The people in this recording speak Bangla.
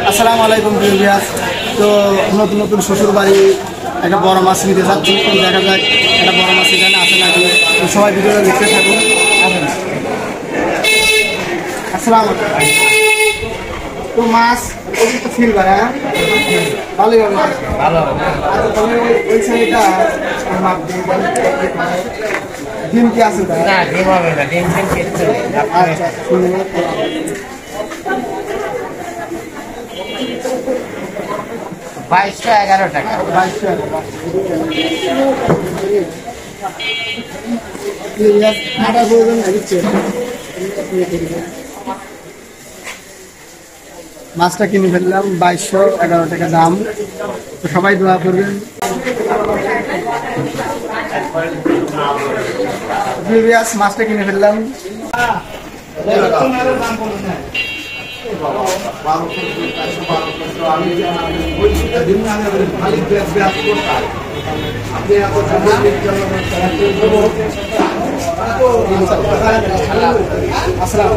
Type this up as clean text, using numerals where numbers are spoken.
আসসালামু আলাইকুম ভিউয়ার্স। তো নতুন নতুন শ্বশুর বাড়ি একটা বড় মাছ নিতে যাচ্ছি। দেখা যাক একটা বড় মাছ এখানে আছে নাকি। তো সবাই ভিডিওটা দেখতে থাকুন। আসসালামু আলাইকুম। তো মাছ তো ফিল করে ভালোই হবে। আচ্ছা তুমি ওই সাইডটা মাপ ডিম কি আছে? না ডিম হবে না, ডিম কিচ্ছু নেই। আচ্ছা 2211 টাকা। 22 মাছটা কিনে ফেললাম 2211 টাকা দাম। তো সবাই দোয়া করবেন। মাছটা কিনে ফেললাম। আসসালাম।